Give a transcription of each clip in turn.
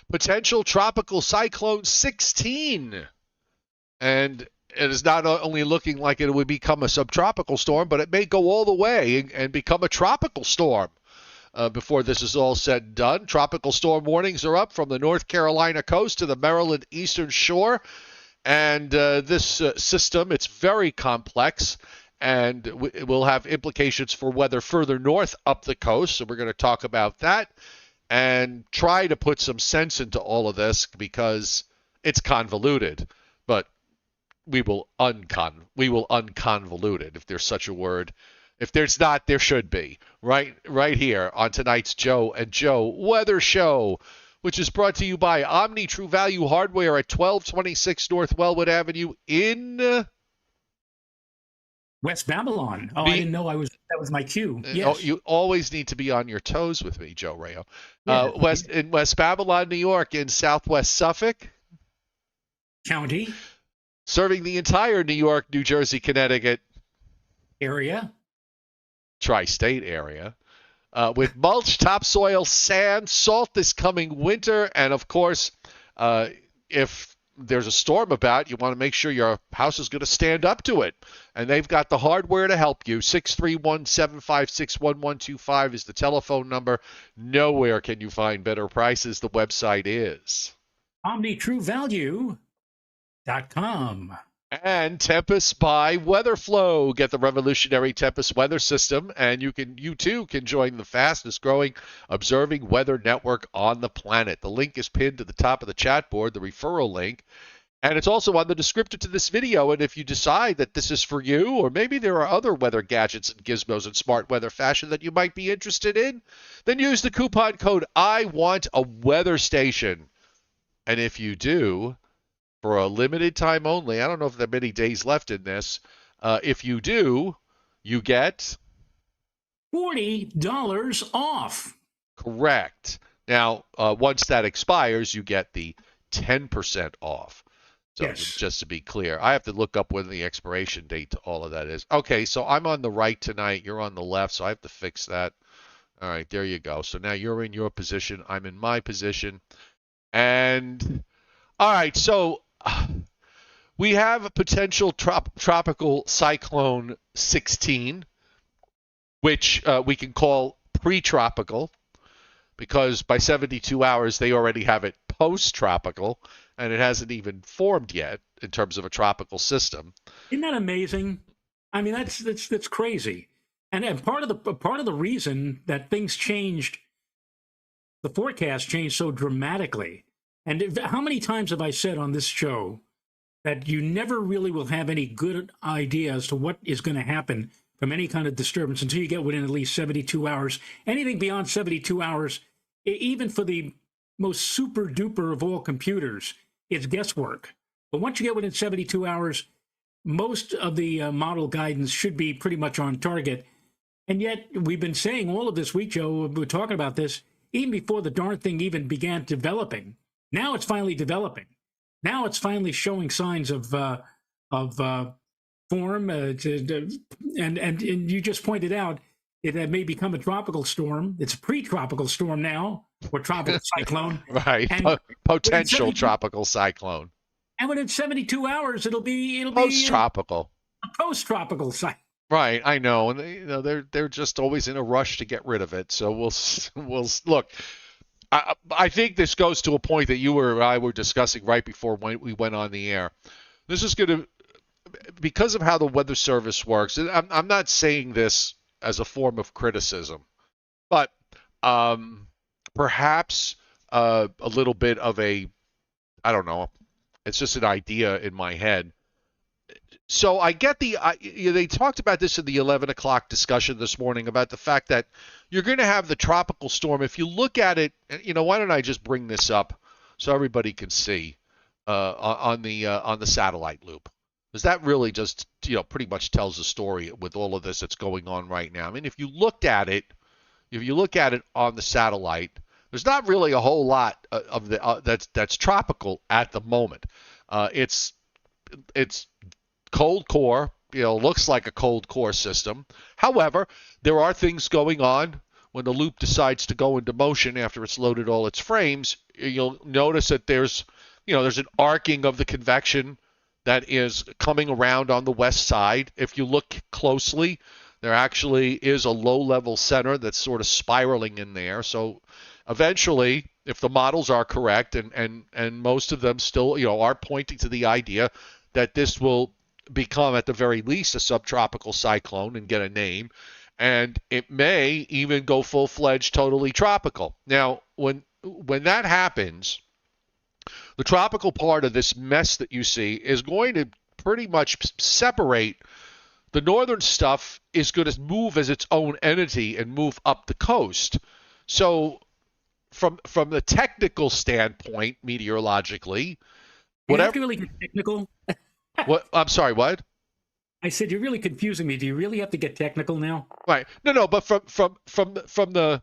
Potential Tropical Cyclone 16. And it is not only looking like it would become a subtropical storm, but it may go all the way and become a tropical storm before this is all said and done. Tropical storm warnings are up from the North Carolina coast to the Maryland eastern shore. And this system, it's very complex, and it will have implications for weather further north up the coast. So we're going to talk about that and try to put some sense into all of this because it's convoluted. But we will unconvolute it, if there's such a word. If there's not, there should be. Right here on tonight's Joe and Joe Weather Show, which is brought to you by Omni True Value Hardware at 1226 North Wellwood Avenue in West Babylon. Oh, I didn't know that was my cue. Yes. You always need to be on your toes with me, Joe Rayo. Yeah. In West Babylon, New York, in Southwest Suffolk County. Serving the entire New York, New Jersey, Connecticut area. Tri-state area. With mulch, topsoil, sand, salt this coming winter, and of course, if there's a storm about, you want to make sure your house is going to stand up to it. And they've got the hardware to help you. 631-756-1125 is the telephone number. Nowhere can you find better prices. The website is OmniTrueValue.com. And Tempest by Weatherflow. Get the revolutionary Tempest weather system, and you too can join the fastest growing observing weather network on the planet. The link is pinned to the top of the chat board, the referral link, and it's also on the descriptor to this video. And if you decide that this is for you, or maybe there are other weather gadgets and gizmos in smart weather fashion that you might be interested in, then use the coupon code I want a weather station. And if you do, for a limited time only, I don't know if there are many days left in this. If you do, you get $40 off. Correct. Now, once that expires, you get the 10% off. So yes. Just to be clear, I have to look up when the expiration date to all of that is. Okay, so I'm on the right tonight. You're on the left, so I have to fix that. All right, there you go. So now you're in your position. I'm in my position. And all right, so we have a potential tropical cyclone 16, which we can call pre-tropical, because by 72 hours they already have it post-tropical, and it hasn't even formed yet in terms of a tropical system. Isn't that amazing? I mean, that's crazy. And part of the reason that things changed, the forecast changed so dramatically. And how many times have I said on this show that you never really will have any good idea as to what is going to happen from any kind of disturbance until you get within at least 72 hours. Anything beyond 72 hours, even for the most super duper of all computers, it's guesswork. But once you get within 72 hours, most of the model guidance should be pretty much on target. And yet we've been saying all of this week, Joe, we're talking about this even before the darn thing even began developing. Now it's finally developing. Now it's finally showing signs of form. And you just pointed out it may become a tropical storm. It's a pre-tropical storm now, or tropical cyclone. Right. Potential tropical cyclone. And within 72 hours, it'll be post-tropical. A post-tropical cyclone. Right, I know, and they're just always in a rush to get rid of it. So we'll look. I think this goes to a point that you or I were discussing right before we went on the air. This is going to, because of how the Weather Service works, and I'm not saying this as a form of criticism, but perhaps a little bit of I don't know, it's just an idea in my head. So I get they talked about this in the 11 o'clock discussion this morning about the fact that you're going to have the tropical storm. If you look at it, why don't I just bring this up so everybody can see on the satellite loop? Because that really just, pretty much tells the story with all of this that's going on right now. I mean, if you look at it on the satellite, there's not really a whole lot of that's tropical at the moment. It's cold core, looks like a cold core system. However, there are things going on when the loop decides to go into motion after it's loaded all its frames. you'll notice that there's an arcing of the convection that is coming around on the west side. If you look closely, there actually is a low-level center that's sort of spiraling in there. So eventually, if the models are correct, and most of them still are pointing to the idea that this will become at the very least a subtropical cyclone and get a name, and it may even go full-fledged totally tropical. Now, when that happens, the tropical part of this mess that you see is going to pretty much separate. The northern stuff is going to move as its own entity and move up the coast. So from the technical standpoint, meteorologically, You have whatever. to really get technical. What? I'm sorry. What? I said you're really confusing me. Do you really have to get technical now? Right. No. But from the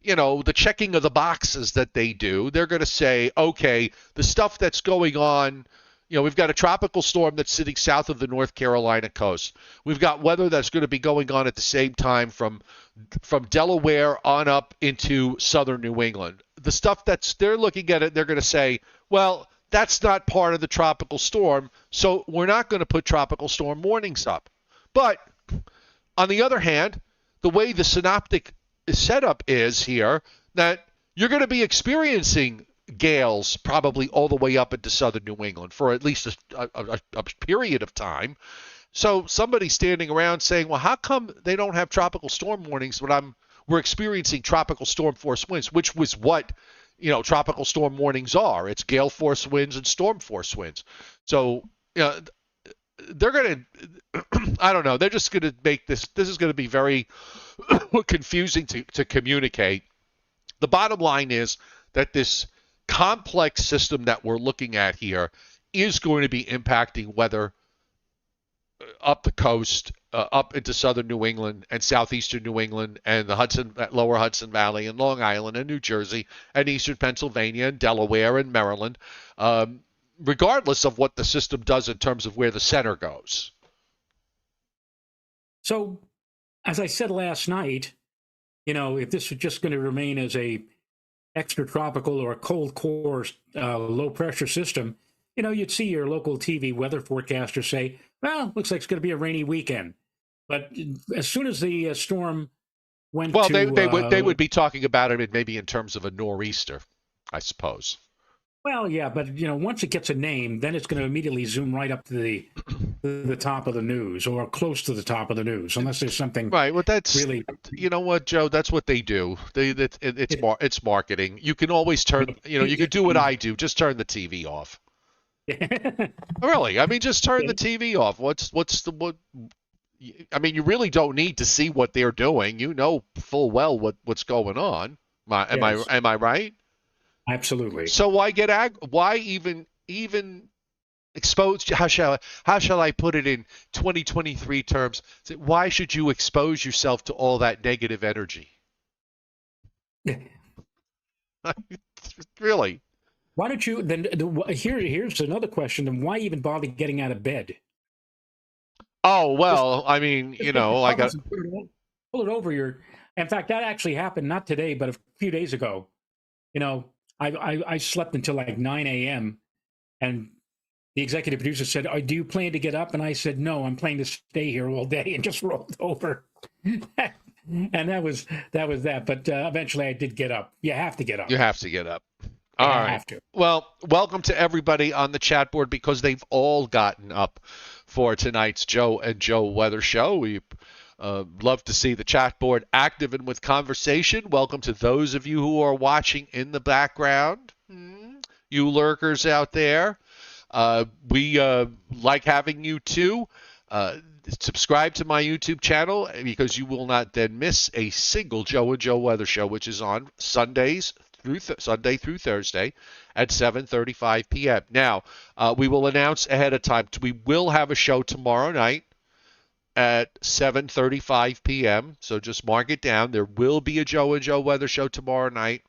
the checking of the boxes that they do, they're going to say, okay, the stuff that's going on. We've got a tropical storm that's sitting south of the North Carolina coast. We've got weather that's going to be going on at the same time from Delaware on up into southern New England. The stuff they're looking at it, they're going to say, well, that's not part of the tropical storm, so we're not going to put tropical storm warnings up. But on the other hand, the way the synoptic setup is here, that you're going to be experiencing gales probably all the way up into southern New England for at least a period of time. So somebody's standing around saying, well, how come they don't have tropical storm warnings when we're experiencing tropical storm force winds, which was what tropical storm warnings are. It's gale force winds and storm force winds. So they're going to, I don't know, they're just going to make this is going to be very confusing to communicate. The bottom line is that this complex system that we're looking at here is going to be impacting weather up the coast, up into southern New England and southeastern New England and the lower Hudson Valley and Long Island and New Jersey and eastern Pennsylvania and Delaware and Maryland, regardless of what the system does in terms of where the center goes. So, as I said last night, if this was just going to remain as a extratropical or a cold core low pressure system, you'd see your local TV weather forecaster say, well, looks like it's going to be a rainy weekend. But as soon as the storm went they would be talking about it maybe in terms of a nor'easter, I suppose. Well, yeah, but once it gets a name, then it's going to immediately zoom right up to the top of the news or close to the top of the news, unless there's something right. Well, that's really. You know what, Joe? That's what they do. It's marketing. You can always turn. You can do what I do. Just turn the TV off. Really, I mean, just turn the TV off. What? I mean, you really don't need to see what they're doing. You know full well what's going on. Am I right? Absolutely. So why why even expose? How shall I put it in 2023 terms? Why should you expose yourself to all that negative energy? Really? Why don't you then? Here's another question. Then why even bother getting out of bed? Oh well, I mean, I got pull it over your. In fact, that actually happened not today, but a few days ago. I slept until like 9 a.m. and the executive producer said, do you plan to get up? And I said, no, I'm planning to stay here all day, and just rolled over. And that was that. But eventually I did get up. You have to get up. You have to get up. All right. Have to. Well, welcome to everybody on the chat board, because they've all gotten up for tonight's Joe and Joe Weather Show. We love to see the chat board active and with conversation. Welcome to those of you who are watching in the background, you lurkers out there. We like having you too. Subscribe to my YouTube channel, because you will not then miss a single Joe and Joe Weather Show, which is on Sunday through Thursday at 7:35 p.m. Now, we will announce ahead of time. We will have a show tomorrow night at 7:35 p.m. So just mark it down. There will be a Joe and Joe Weather Show tomorrow night.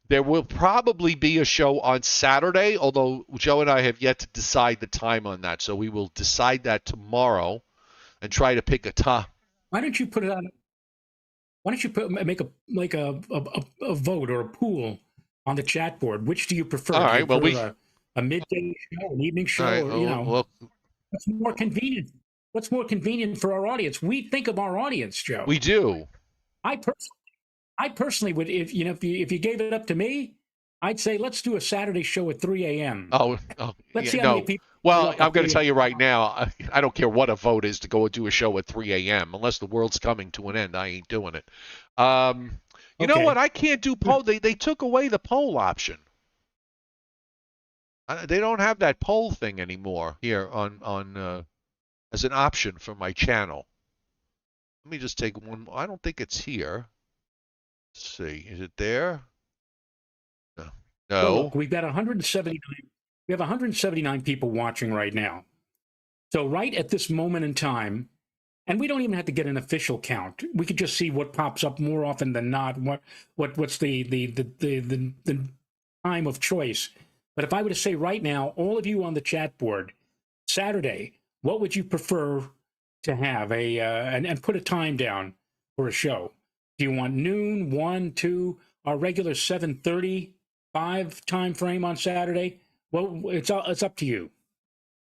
There will probably be a show on Saturday, although Joe and I have yet to decide the time on that. So we will decide that tomorrow and try to pick a time. Why don't you put it on? Why don't you make a vote or a pool on the chat board. Which do you All prefer? Do you right. Well, prefer a midday show, an evening all show, right. or Well, what's more convenient? What's more convenient for our audience? We think of our audience, Joe. we do. I personally, I personally would, if you gave it up to me, I'd say let's do a Saturday show at 3 a.m. Let's Yeah, see how many no. people show Well, up I'm at going to 3 tell you right a.m. now, I don't care what a vote is to go and do a show at 3 a.m. Unless the world's coming to an end, I ain't doing it. You know what? Okay. I can't do poll. They took away the poll option. They don't have that poll thing anymore here on as an option for my channel. Let me just take one. I don't think it's here. Let's see. Is it there? No. Well, No. look, we've got 179. We have 179 people watching right now. So right at this moment in time, and we don't even have to get an official count. We could just see what pops up more often than not. What's the time of choice? But if I were to say right now, all of you on the chat board, Saturday, what would you prefer to have and put a time down for a show? Do you want noon, 1, 2, our regular 7:30, 5 time frame on Saturday? Well, it's up to you.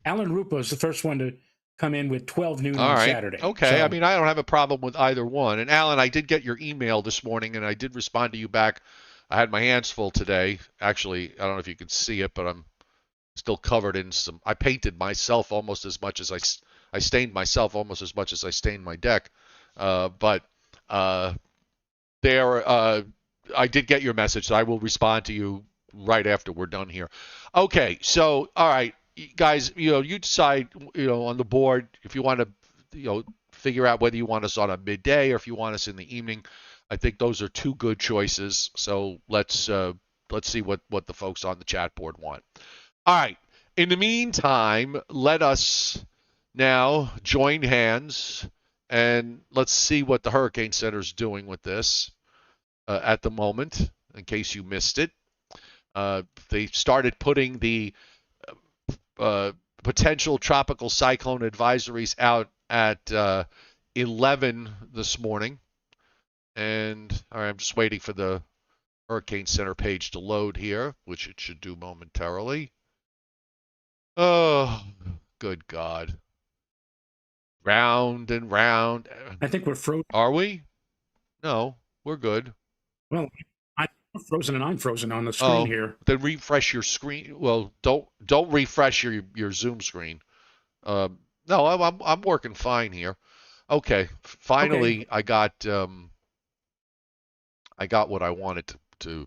Alan Rupa is the first one to come in with 12 noon All on right. Saturday. Okay. I mean, I don't have a problem with either one. And Alan, I did get your email this morning, and I did respond to you back. I had my hands full today. Actually, I don't know if you can see it, but I'm still covered in some. I painted myself almost as much as I stained myself almost as much as I stained my deck. But there, I did get your message, so I will respond to you right after we're done here. Okay. So, all right, guys, you decide, on the board if you want to, figure out whether you want us on a midday or if you want us in the evening. I think those are two good choices. So let's see what the folks on the chat board want. All right. In the meantime, let us now join hands and let's see what the Hurricane Center is doing with this at the moment, in case you missed it. They started putting the potential tropical cyclone advisories out at 11 this morning. And all right, I'm just waiting for the Hurricane Center page to load here, which it should do momentarily. Oh, good God. Round and round. I think we're frozen. Are we? No, we're good. Well, I'm frozen and I'm frozen on the screen here. Then refresh your screen. Well, don't refresh your Zoom screen. No, I'm working fine here. Okay, finally Okay. I got what I wanted to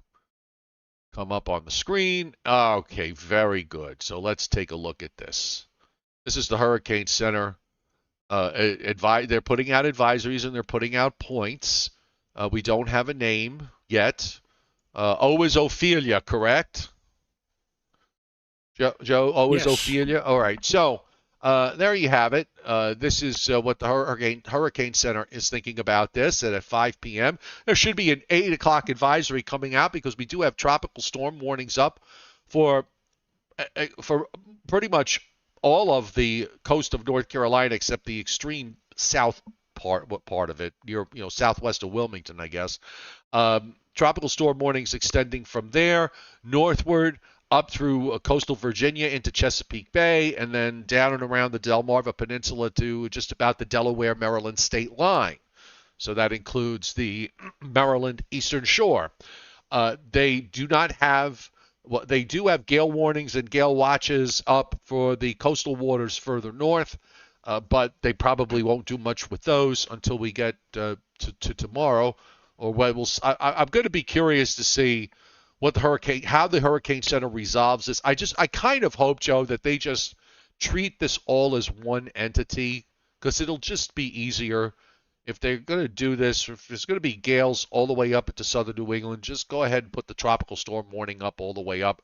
come up on the screen. Okay, very good. So let's take a look at this. This is the Hurricane Center. They're putting out advisories and they're putting out points. We don't have a name yet. O is Ophelia, correct? Joe, O is Yes. Ophelia. All right. So there you have it. This is what the Hurricane Center is thinking about this. And at 5 p.m., there should be an 8 o'clock advisory coming out because we do have tropical storm warnings up for pretty much all of the coast of North Carolina except the extreme south part of it, southwest of Wilmington, I guess. Tropical storm warnings extending from there northward up through coastal Virginia into Chesapeake Bay, and then down and around the Delmarva Peninsula to just about the Delaware-Maryland state line. So that includes the Maryland Eastern Shore. They do have gale warnings and gale watches up for the coastal waters further north, but they probably won't do much with those until we get to tomorrow. Or I'm going to be curious to see how the Hurricane Center resolves this. I kind of hope, Joe, that they just treat this all as one entity because it'll just be easier. If they're going to do this, if there's going to be gales all the way up into southern New England, just go ahead and put the tropical storm warning up all the way up.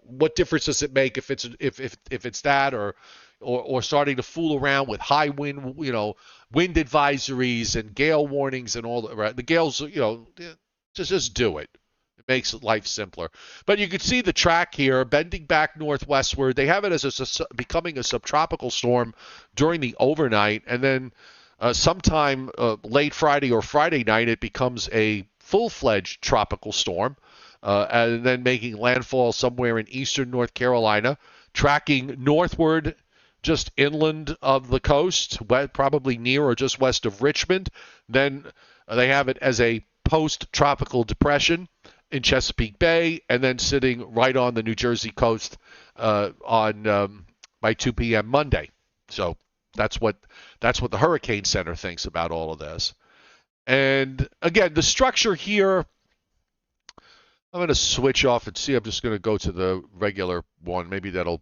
What difference does it make if it's that or starting to fool around with high wind, wind advisories and gale warnings and all that, right? The gales, just do it. It makes life simpler. But you can see the track here bending back northwestward. They have it as becoming a subtropical storm during the overnight, and then sometime late Friday or Friday night, it becomes a full-fledged tropical storm. and then making landfall somewhere in eastern North Carolina, tracking northward just inland of the coast, probably near or just west of Richmond. Then they have it as a post-tropical depression in Chesapeake Bay, and then sitting right on the New Jersey coast on by 2 p.m. Monday. So that's what the Hurricane Center thinks about all of this. And again, the structure here, I'm going to switch off and see. I'm just going to go to the regular one. Maybe that'll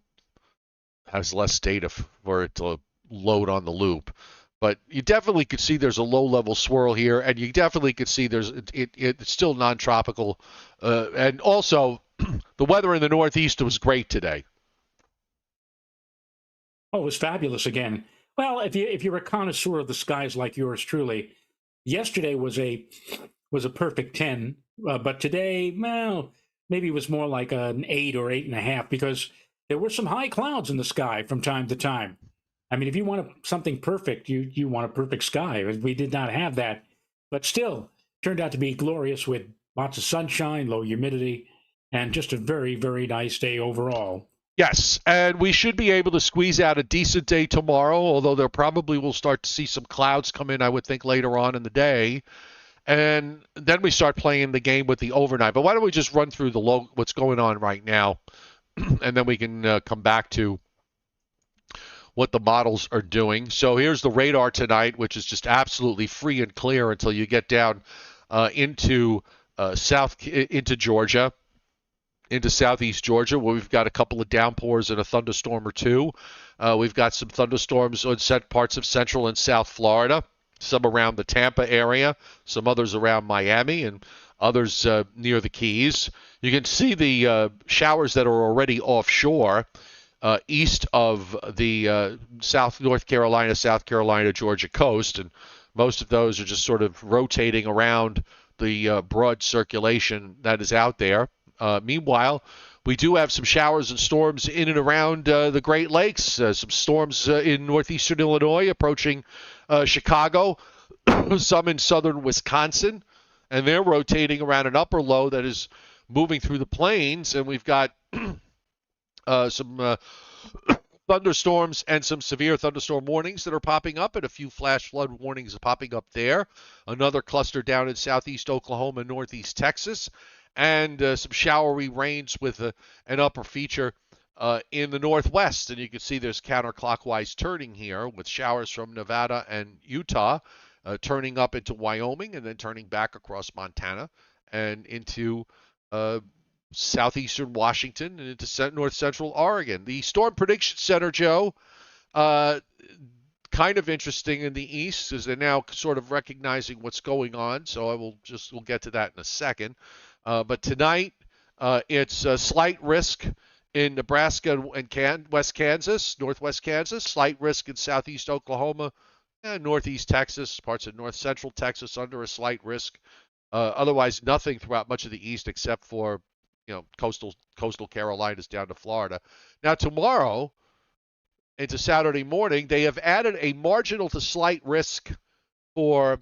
has less data for it to load on the loop. But you definitely could see there's a low-level swirl here, and you definitely could see it's still non-tropical. And also, the weather in the Northeast was great today. Oh, it was fabulous again. Well, if you're a connoisseur of the skies like yours truly, yesterday was a perfect 10, but today, well, maybe it was more like an 8 or 8.5 because there were some high clouds in the sky from time to time. I mean, if you want something perfect, you want a perfect sky. We did not have that, but still turned out to be glorious with lots of sunshine, low humidity, and just a very, very nice day overall. Yes, and we should be able to squeeze out a decent day tomorrow, although there probably will start to see some clouds come in, I would think, later on in the day. And then we start playing the game with the overnight. But why don't we just run through what's going on right now, and then we can come back to what the models are doing. So here's the radar tonight, which is just absolutely free and clear until you get down into Georgia, into southeast Georgia, where we've got a couple of downpours and a thunderstorm or two. We've got some thunderstorms on parts of central and south Florida, some around the Tampa area, some others around Miami, and others near the Keys. You can see the showers that are already offshore east of the South Carolina, Georgia coast, and most of those are just sort of rotating around the broad circulation that is out there. Meanwhile, we do have some showers and storms in and around the Great Lakes, some storms in northeastern Illinois approaching Chicago, some in southern Wisconsin, and they're rotating around an upper low that is moving through the plains, and we've got some thunderstorms and some severe thunderstorm warnings that are popping up, and a few flash flood warnings popping up there. Another cluster down in southeast Oklahoma and northeast Texas, and some showery rains with an upper feature in the northwest. And you can see there's counterclockwise turning here with showers from Nevada and Utah turning up into Wyoming and then turning back across Montana and into southeastern Washington and into north central Oregon. The Storm Prediction Center, Joe, kind of interesting in the east as they're now sort of recognizing what's going on. So we'll get to that in a second. But tonight, it's a slight risk in Nebraska and West Kansas, northwest Kansas, slight risk in southeast Oklahoma, and northeast Texas, parts of north central Texas under a slight risk. Otherwise, nothing throughout much of the east except for coastal Carolinas down to Florida. Now tomorrow into Saturday morning, they have added a marginal to slight risk for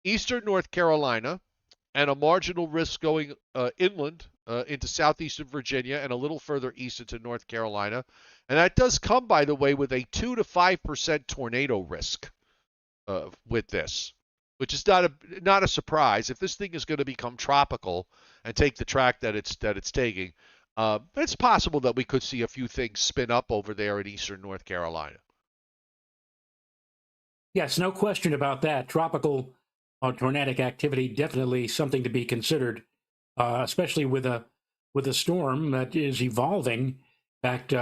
eastern North Carolina and a marginal risk going inland into southeastern Virginia and a little further east into North Carolina. And that does come, by the way, with a 2 to 5% tornado risk with this, which is not a surprise. If this thing is going to become tropical and take the track that it's taking, it's possible that we could see a few things spin up over there in eastern North Carolina. Yes, no question about that. Tropical tornadic activity definitely something to be considered, especially with a storm that is evolving. In fact,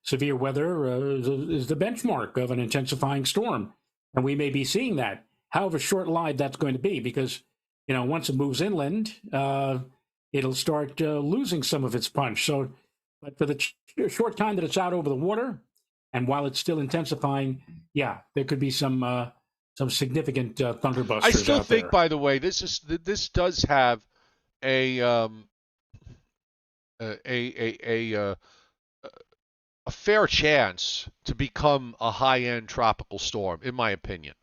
severe weather is the benchmark of an intensifying storm, and we may be seeing that. However short-lived that's going to be, because once it moves inland, it'll start losing some of its punch. So, but for the short time that it's out over the water, and while it's still intensifying, yeah, there could be some significant thunderbusters. I still think, there. by the way, this does have a fair chance to become a high-end tropical storm, in my opinion.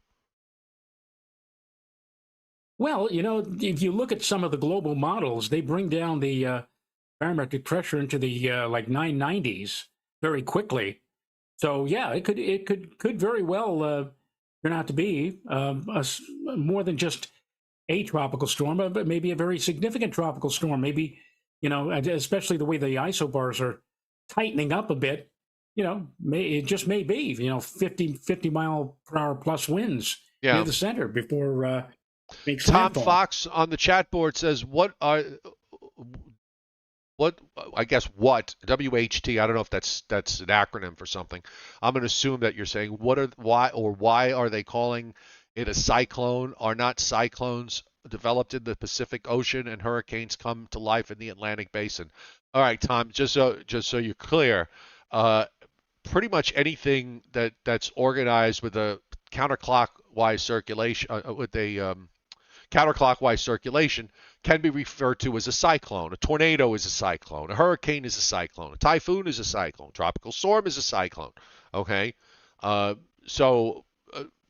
Well, if you look at some of the global models, they bring down the barometric pressure into the like 990s very quickly. So yeah, it could very well turn out to be more than just a tropical storm, but maybe a very significant tropical storm. Maybe, especially the way the isobars are tightening up a bit. It just may be 50 mile per hour plus winds near Yeah. the center before makes Tom landfall. Fox on the chat board says, what I guess what WHT? I don't know if that's an acronym for something. I'm going to assume that you're saying why are they calling it a cyclone? Are not cyclones developed in the Pacific Ocean and hurricanes come to life in the Atlantic Basin? All right, Tom. Just so you're clear, uh, pretty much anything that's organized with a counterclockwise circulation with a counterclockwise circulation can be referred to as a cyclone. A tornado is a cyclone. A hurricane is a cyclone. A typhoon is a cyclone. Tropical storm is a cyclone. Okay? Uh, so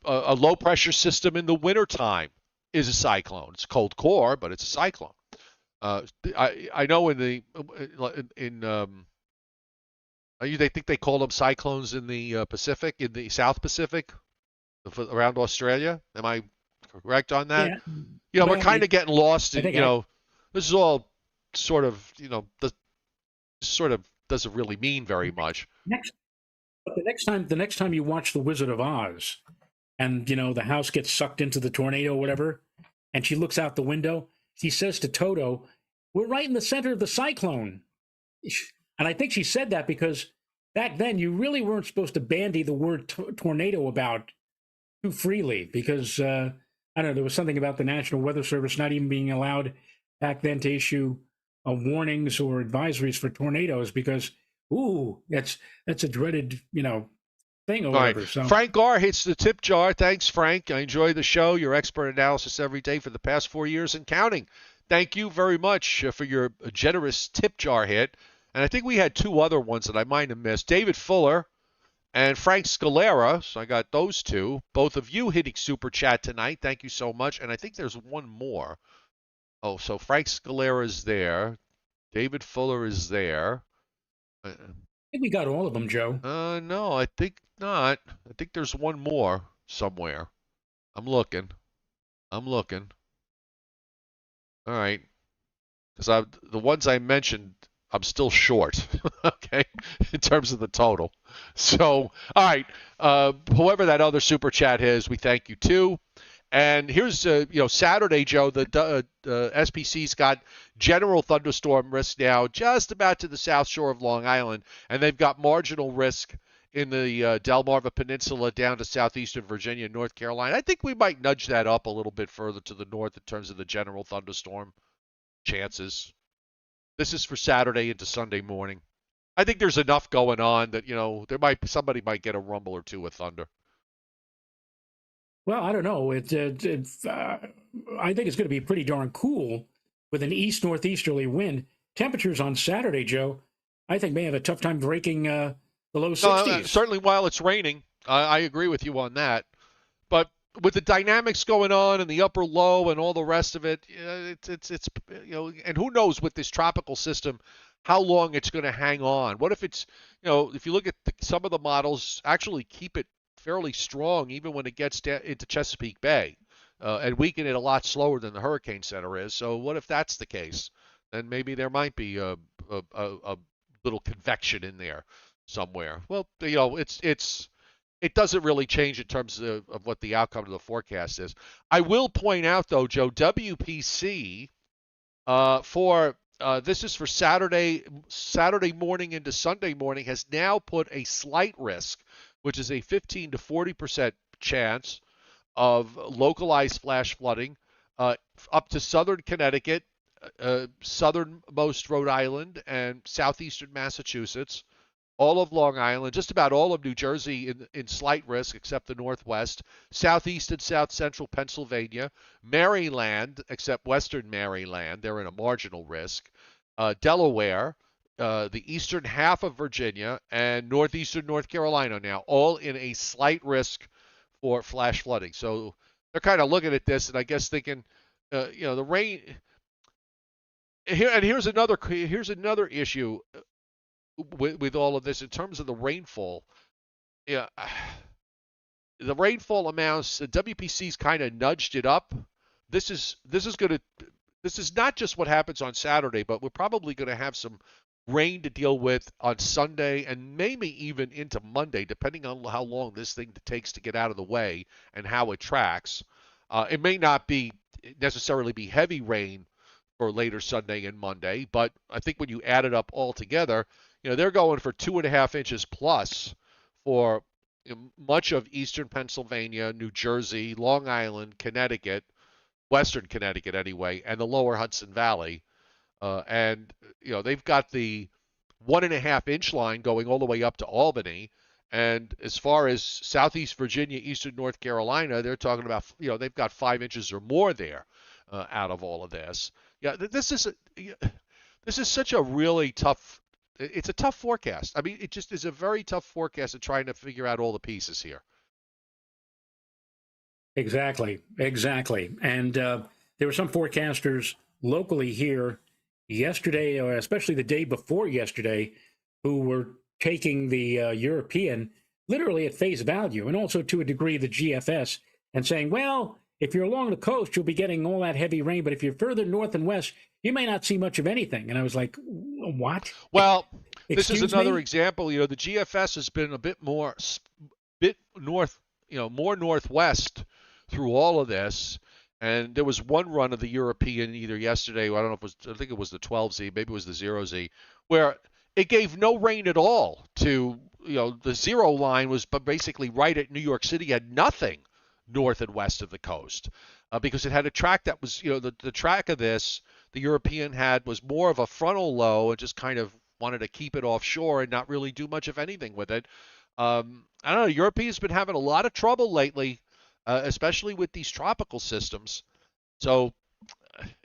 a low pressure system in the wintertime is a cyclone. It's a cold core, but it's a cyclone. I know they think they call them cyclones in the Pacific, in the South Pacific, around Australia. Am I correct on that? Yeah, We're well, kind of getting lost I in, think I, this is all sort of, sort of doesn't really mean very much. next but the next time you watch The Wizard of Oz, and the house gets sucked into the tornado or whatever, and she looks out the window, she says to Toto, "We're right in the center of the cyclone." And I think she said that because back then you really weren't supposed to bandy the word tornado about too freely, because I don't know, there was something about the National Weather Service not even being allowed back then to issue warnings or advisories for tornadoes because, ooh, that's a dreaded thing or All right. whatever. So Frank Garr hits the tip jar. Thanks, Frank. I enjoy the show, your expert analysis every day for the past 4 years and counting. Thank you very much for your generous tip jar hit. And I think we had two other ones that I might have missed. David Fuller and Frank Scalera. So I got those two. Both of you hitting super chat tonight. Thank you so much. And I think there's one more. Oh, so Frank Scalera is there. David Fuller is there. Uh, I think we got all of them, Joe. no, I think not. I think there's one more somewhere. I'm looking. I'm looking. All right, because the ones I mentioned, I'm still short. Okay, in terms of the total. So, all right. Whoever that other super chat is, we thank you too. And here's Saturday, Joe. The SPC's got general thunderstorm risk now, just about to the south shore of Long Island, and they've got marginal risk in the Delmarva Peninsula down to southeastern Virginia and North Carolina. I think we might nudge that up a little bit further to the north in terms of the general thunderstorm chances. This is for Saturday into Sunday morning. I think there's enough going on that somebody might get a rumble or two with thunder. Well, I don't know. I think it's going to be pretty darn cool with an east northeasterly wind. Temperatures on Saturday, Joe, I think may have a tough time breaking the low No, 60s. certainly while it's raining, I agree with you on that. But with the dynamics going on and the upper low and all the rest of it, it's and who knows with this tropical system how long it's going to hang on. What if it's if you look at some of the models actually keep it fairly strong even when it gets into Chesapeake Bay, and weaken it a lot slower than the Hurricane Center is. So what if that's the case? Then maybe there might be a little convection in there somewhere. Well, it doesn't really change in terms of what the outcome of the forecast is. I will point out though, Joe, WPC for this is for Saturday morning into Sunday morning has now put a slight risk, which is a 15 to 40% chance of localized flash flooding up to southern Connecticut, southernmost Rhode Island, and southeastern Massachusetts, all of Long Island, just about all of New Jersey in slight risk except the Northwest, southeast and south central Pennsylvania, Maryland, except western Maryland, they're in a marginal risk, Delaware, the eastern half of Virginia, and northeastern North Carolina now, all in a slight risk for flash flooding. So they're kind of looking at this and I guess thinking, The rain here, and here's another issue with all of this in terms of the rainfall. Yeah, the rainfall amounts, the WPC's kind of nudged it up. This is not just what happens on Saturday, but we're probably going to have some rain to deal with on Sunday and maybe even into Monday, depending on how long this thing takes to get out of the way and how it tracks. It may not be necessarily be heavy rain for later Sunday and Monday, but I think when you add it up all together, they're going for 2.5 inches plus for much of eastern Pennsylvania, New Jersey, Long Island, Connecticut, western Connecticut anyway, and the lower Hudson Valley. And they've got the 1.5 inch line going all the way up to Albany. And as far as southeast Virginia, eastern North Carolina, they're talking about they've got 5 inches or more there out of all of this. Yeah, this is such a really tough. It's a tough forecast. I mean, it just is a very tough forecast of trying to figure out all the pieces here. Exactly, exactly. And there were some forecasters locally here yesterday, or especially the day before yesterday, who were taking the European literally at face value, and also to a degree the GFS, and saying, well, if you're along the coast, you'll be getting all that heavy rain, but if you're further north and west, you may not see much of anything. And I was like, what? Well, this is Excuse another me? example. The GFS has been a bit north, more northwest through all of this. And there was one run of the European either yesterday, I don't know if it was, I think it was the 12Z, maybe it was the 0Z, where it gave no rain at all to, the zero line was basically right at New York City, had nothing north and west of the coast because it had a track that was, the track of this, the European had was more of a frontal low and just kind of wanted to keep it offshore and not really do much of anything with it. I don't know, European's been having a lot of trouble lately, especially with these tropical systems. So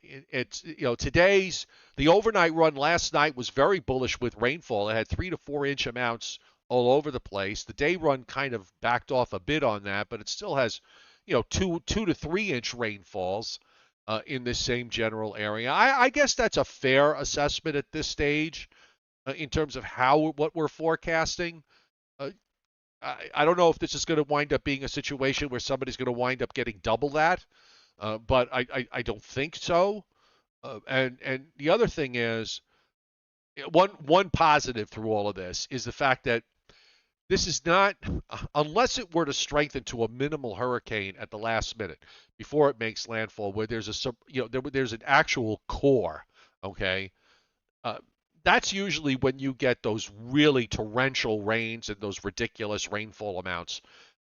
it's today's the overnight run last night was very bullish with rainfall. It had 3 to 4 inch amounts all over the place. The day run kind of backed off a bit on that, but it still has 2 to 3 inch rainfalls in this same general area. I guess that's a fair assessment at this stage in terms of what we're forecasting. Uh, I don't know if this is going to wind up being a situation where somebody's going to wind up getting double that, but I don't think so. And the other thing is one positive through all of this is the fact that this is not unless it were to strengthen to a minimal hurricane at the last minute before it makes landfall, where there's an actual core. Okay, uh, that's usually when you get those really torrential rains and those ridiculous rainfall amounts.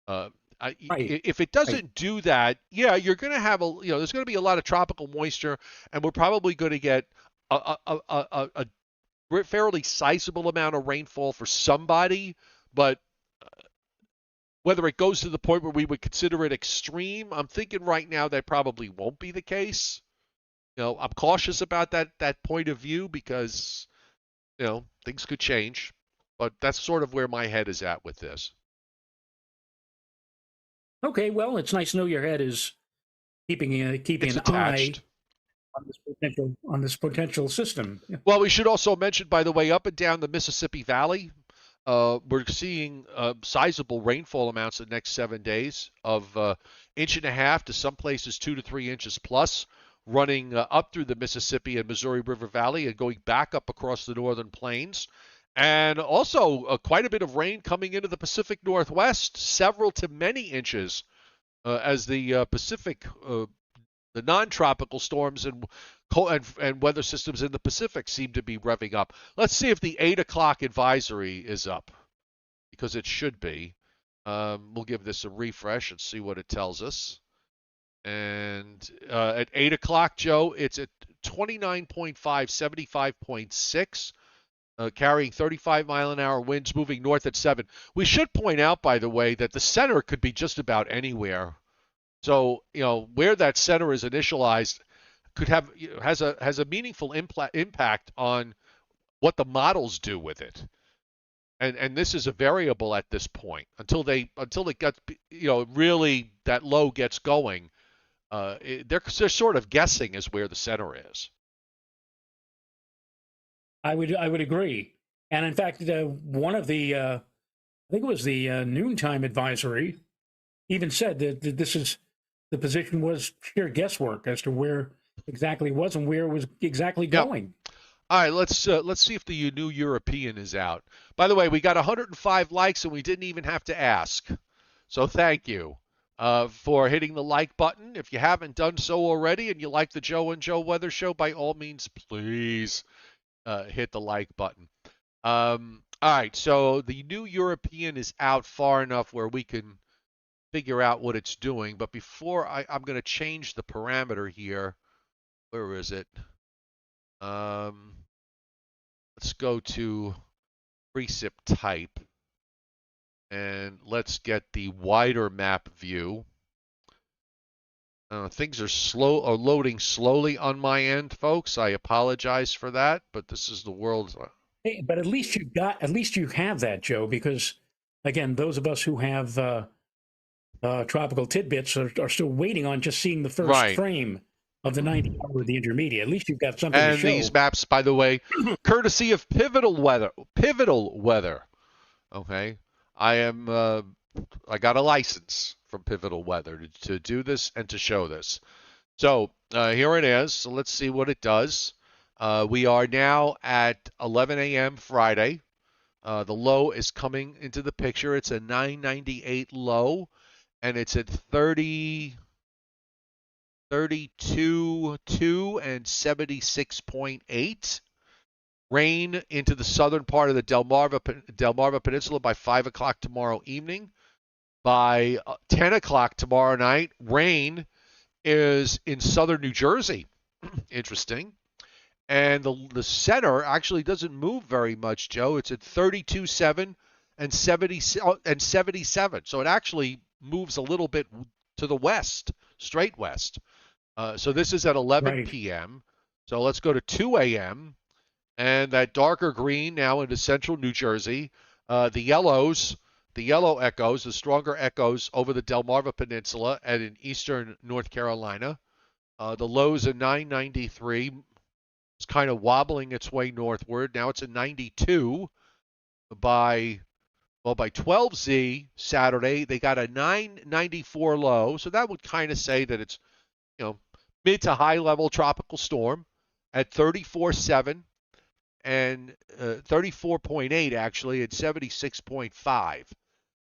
Uh, Right, if it right. doesn't do that, yeah, you're going to have there's going to be a lot of tropical moisture, and we're probably going to get a fairly sizable amount of rainfall for somebody, but whether it goes to the point where we would consider it extreme, I'm thinking right now that probably won't be the case. I'm cautious about that point of view because things could change, but that's sort of where my head is at with this. Okay, well, it's nice to know your head is keeping It's an eye attached. on this potential system. Yeah. Well, we should also mention, by the way, up and down the Mississippi Valley, we're seeing sizable rainfall amounts the next 7 days of inch and a half to some places 2 to 3 inches plus, running up through the Mississippi and Missouri River Valley and going back up across the northern plains. And also quite a bit of rain coming into the Pacific Northwest, several to many inches as the Pacific the non-tropical storms and weather systems in the Pacific seem to be revving up. Let's see if the 8 o'clock advisory is up because it should be. We'll give this a refresh and see what it tells us. And at 8 o'clock, Joe, it's at 29.5, 75.6, carrying 35-mile-an-hour winds moving north at 7. We should point out, by the way, that the center could be just about anywhere. So, where that center is initialized could have has a meaningful impact on what the models do with it. And this is a variable at this point until it gets really that low gets going. They're sort of guessing as where the center is. I would agree. And in fact, one of the I think it was the noontime advisory even said that this is the position was sheer guesswork as to where exactly it was and where it was exactly Yep. going. All right, let's see if the new European is out. By the way, we got 105 likes and we didn't even have to ask. So thank you for hitting the like button. If you haven't done so already and you like the Joe and Joe Weather Show, by all means, please hit the like button. All right, so the new European is out far enough where we can figure out what it's doing. But before I'm going to change the parameter here. Where is it? Let's go to precip type and let's get the wider map view. Things are loading slowly on my end, folks. I apologize for that, but this is the world. Hey, but at least you have that, Joe, because again, those of us who have tropical tidbits are still waiting on just seeing the first Right. frame of the 90-hour, the intermediate. At least you've got something to And show. these maps, by the way, courtesy of Pivotal Weather. Pivotal Weather. Okay, I got a license from Pivotal Weather to do this and to show this. So here it is. So let's see what it does. We are now at 11 a.m. Friday. The low is coming into the picture. It's a 998 low, and it's at 32.2 and 76.8. Rain into the southern part of the Delmarva Peninsula by 5 o'clock tomorrow evening. By 10 o'clock tomorrow night, rain is in southern New Jersey. Interesting. And the center actually doesn't move very much, Joe. It's at 32.7 and 77. So it actually moves a little bit to the west, straight west. So this is at 11 p.m. So let's go to 2 a.m. And that darker green now into central New Jersey. The yellow echoes, the stronger echoes over the Delmarva Peninsula and in eastern North Carolina. The lows at 993. It's kind of wobbling its way northward. Now it's at 92 by 12Z Saturday. They got a 994 low. So that would kind of say that it's, mid to high level tropical storm at 34.7 and 34.8 actually at 76.5.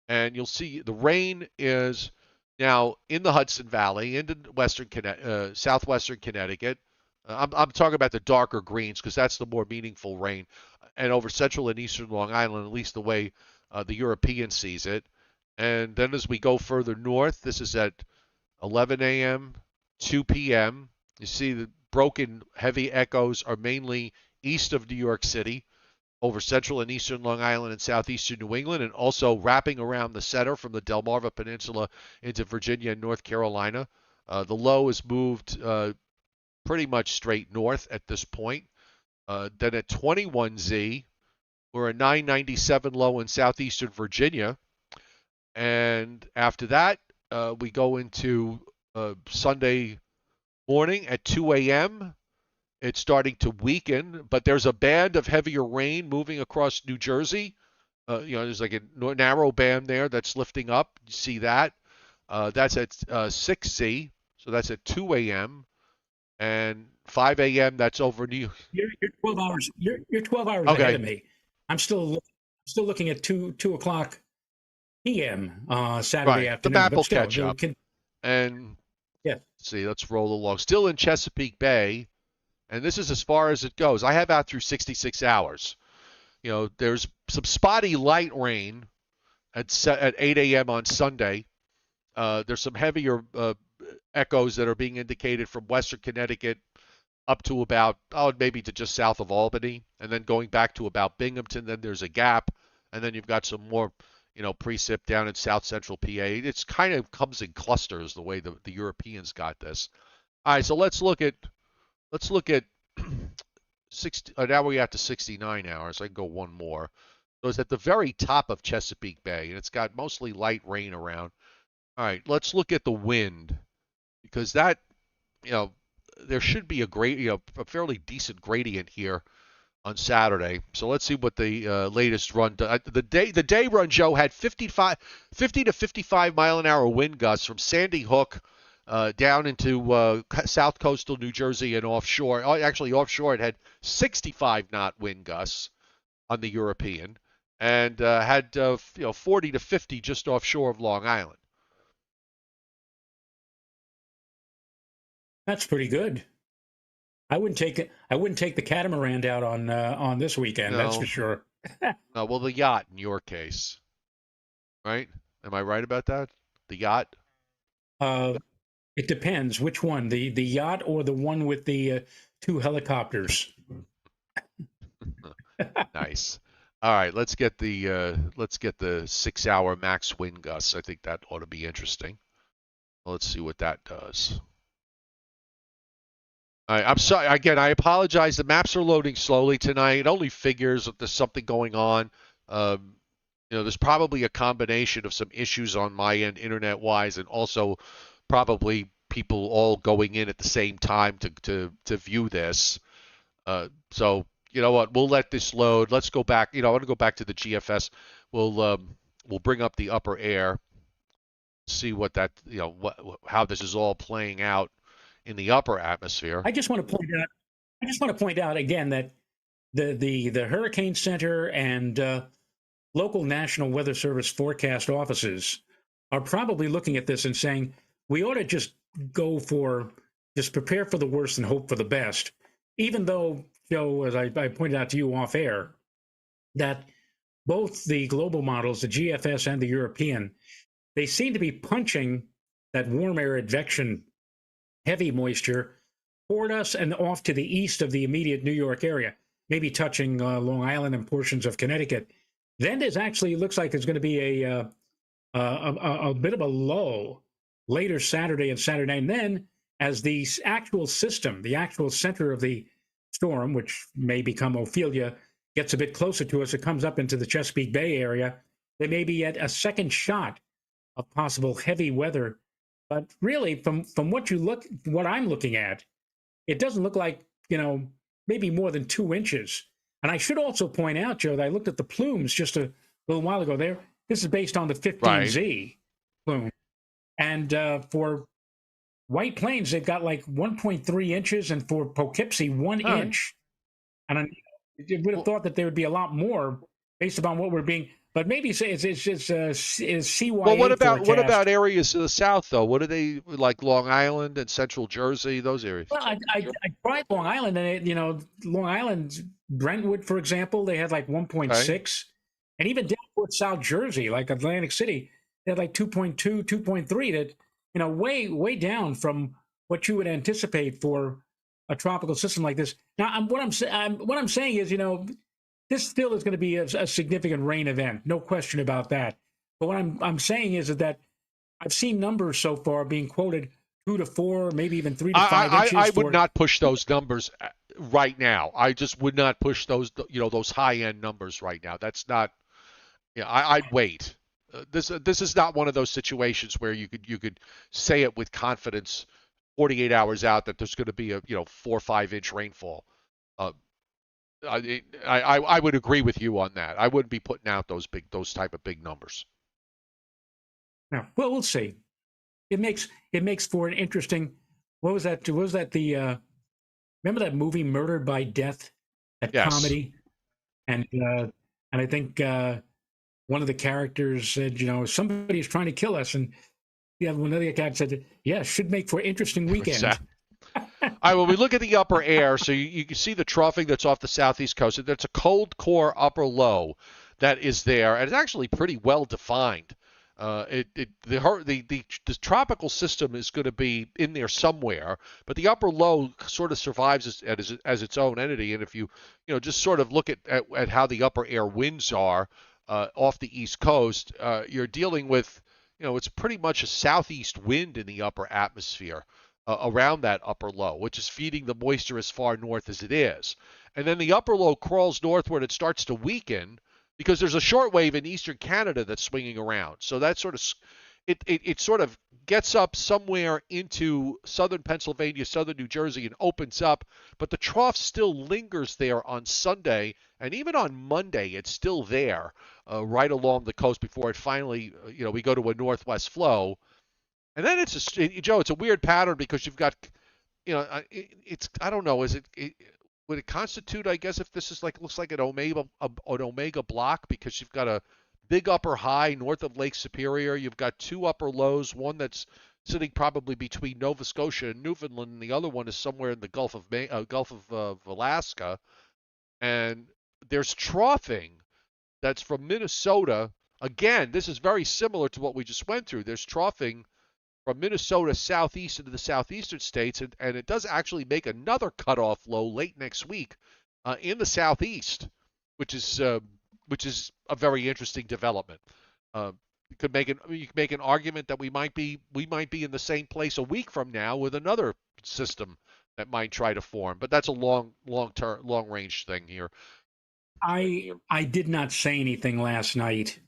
And you'll see the rain is now in the Hudson Valley, into southwestern Connecticut. I'm talking about the darker greens because that's the more meaningful rain, and over central and eastern Long Island, at least the way the European sees it. And then as we go further north, this is at 11 a.m., 2 p.m. You see the broken heavy echoes are mainly east of New York City, over central and eastern Long Island and southeastern New England, and also wrapping around the center from the Delmarva Peninsula into Virginia and North Carolina. The low is moved pretty much straight north at this point. Then at 21Z, we're a 997 low in southeastern Virginia. And after that, we go into Sunday morning at 2 a.m. It's starting to weaken, but there's a band of heavier rain moving across New Jersey. There's like a narrow band there that's lifting up. You see that? That's at 6Z, so that's at 2 a.m. And 5 a.m. that's over New. You're 12 hours. You're 12 hours ahead of me. I'm still looking at 2 o'clock p.m. Saturday afternoon. The map will catch up. And yeah, let's roll along. Still in Chesapeake Bay, and this is as far as it goes. I have out through 66 hours. There's some spotty light rain at 8 a.m. on Sunday. There's some heavier echoes that are being indicated from western Connecticut up to about, maybe to just south of Albany, and then going back to about Binghamton. Then there's a gap, and then you've got some more, precip down in south central PA. It's kind of comes in clusters the way the Europeans got this. All right, so let's look at 60. Now we're at to 69 hours. I can go one more. So it's at the very top of Chesapeake Bay, and it's got mostly light rain around. All right, let's look at the wind. because that, you know, there should be a fairly decent gradient here on Saturday. So let's see what the latest run does. The day run, Joe, had 50 to 55 mile an hour wind gusts from Sandy Hook down into south coastal New Jersey and offshore. Actually, offshore it had 65 knot wind gusts on the European, and had 40 to 50 just offshore of Long Island. That's pretty good. I wouldn't take it. I wouldn't take the catamaran out on this weekend. That's for No, sure. no, well, the yacht in your case, right? Am I right about that? The yacht? Uh, it depends which one, the yacht or the one with the two helicopters. Nice. All right, let's get the 6 hour max wind gusts. I think that ought to be interesting. Let's see what that does. All right, I'm sorry again. I apologize. The maps are loading slowly tonight. It only figures that there's something going on. There's probably a combination of some issues on my end, internet-wise, and also probably people all going in at the same time to view this. So you know what? We'll let this load. Let's go back. I want to go back to the GFS. We'll bring up the upper air, see what that how this is all playing out in the upper atmosphere. I just want to point out. I just want to point out again that the Hurricane Center and local National Weather Service forecast offices are probably looking at this and saying we ought to just prepare for the worst and hope for the best. Even though, Joe, as I pointed out to you off air, that both the global models, the GFS and the European, they seem to be punching that warm air advection, heavy moisture, toward us and off to the east of the immediate New York area, maybe touching Long Island and portions of Connecticut. Then there's actually, looks like there's going to be a bit of a lull later Saturday and Saturday night. And then as the actual system, the actual center of the storm, which may become Ophelia, gets a bit closer to us, it comes up into the Chesapeake Bay area, there may be yet a second shot of possible heavy weather. But really, from what I'm looking at, it doesn't look like, maybe more than 2 inches. And I should also point out, Joe, that I looked at the plumes just a little while ago there. This is based on the 15Z plume. And for White Plains, they've got like 1.3 inches, and for Poughkeepsie, 1 inch. And I would have thought that there would be a lot more based upon what we're being. But maybe it's CYA. Well, what about forecast. areas to the south though? What are they like? Long Island and Central Jersey, those areas. Well, I tried Long Island, and Long Island, Brentwood, for example, they had like 1.6, and even down towards South Jersey, like Atlantic City, they had like 2.2, 2.3. That way down from what you would anticipate for a tropical system like this. Now, what I'm saying is, this still is going to be a significant rain event, no question about that. But what I'm saying is that I've seen numbers so far being quoted 2 to 4, maybe even 3 to 5 inches. I would not push those numbers right now. I just would not push those those high end numbers right now. That's not. I'd wait. This is not one of those situations where you could say it with confidence 48 hours out that there's going to be a 4 or 5 inch rainfall. I would agree with you on that. I wouldn't be putting out those type of big numbers. No, well, we'll see. It makes for an interesting. What was that? Was that the? Remember that movie Murdered by Death? That comedy, and I think one of the characters said, somebody's trying to kill us, and one of the guys said, yeah, should make for an interesting weekend. Exactly. All right, when we look at the upper air, so you can see the troughing that's off the southeast coast. That's a cold core upper low that is there, and it's actually pretty well defined. The tropical system is going to be in there somewhere, but the upper low sort of survives as its own entity. And if you just sort of look at how the upper air winds are off the east coast, you're dealing with it's pretty much a southeast wind in the upper atmosphere around that upper low, which is feeding the moisture as far north as it is. And then the upper low crawls northward. It starts to weaken because there's a short wave in eastern Canada that's swinging around. So that sort of it sort of gets up somewhere into southern Pennsylvania, southern New Jersey, and opens up, but the trough still lingers there on Sunday, and even on Monday, it's still there, right along the coast before it finally, we go to a northwest flow, and then Joe, it's a weird pattern because you've got, it's I don't know, would it constitute, I guess, if this is like looks like an omega block because you've got a big upper high north of Lake Superior. You've got two upper lows, one that's sitting probably between Nova Scotia and Newfoundland, and the other one is somewhere in the Gulf of Alaska. And there's troughing that's from Minnesota. Again, this is very similar to what we just went through. There's troughing from Minnesota southeast into the southeastern states, and it does actually make another cutoff low late next week in the southeast, which is a very interesting development. You could make an argument that we might be in the same place a week from now with another system that might try to form, but that's a long range thing here. I did not say anything last night,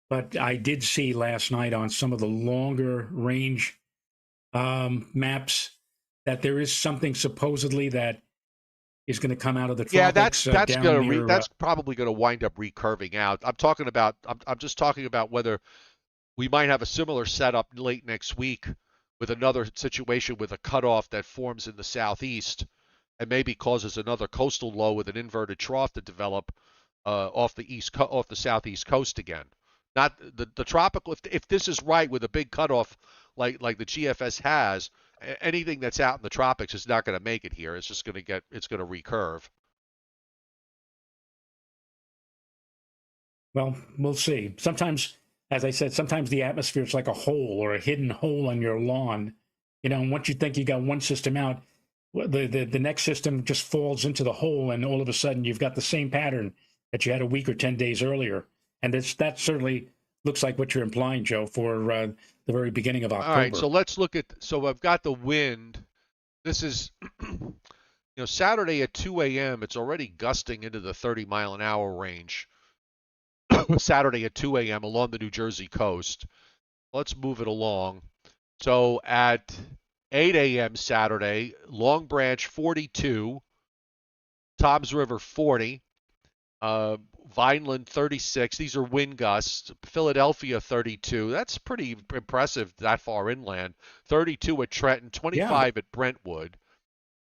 but I did see last night on some of the longer range maps that there is something supposedly that is going to come out of the tropics. Yeah, that's probably going to wind up recurving out. I'm just talking about whether we might have a similar setup late next week with another situation with a cutoff that forms in the southeast and maybe causes another coastal low with an inverted trough to develop off the southeast coast again. Not the tropical. If this is right with a big cutoff like the GFS has, anything that's out in the tropics is not going to make it here. It's just going to recurve. Well, we'll see. Sometimes, as I said, sometimes the atmosphere is like a hole or a hidden hole on your lawn. And once you think you got one system out, the next system just falls into the hole, and all of a sudden you've got the same pattern that you had a week or 10 days earlier. And that certainly looks like what you're implying, Joe, for the very beginning of October. All right, so let's look at. So I've got the wind. This is, Saturday at 2 a.m. It's already gusting into the 30-mile-an-hour range. Saturday at 2 a.m. along the New Jersey coast. Let's move it along. So at 8 a.m. Saturday, Long Branch 42, Toms River 40. Vineland 36. These are wind gusts. Philadelphia 32. That's pretty impressive that far inland. 32 at Trenton, 25 at Brentwood.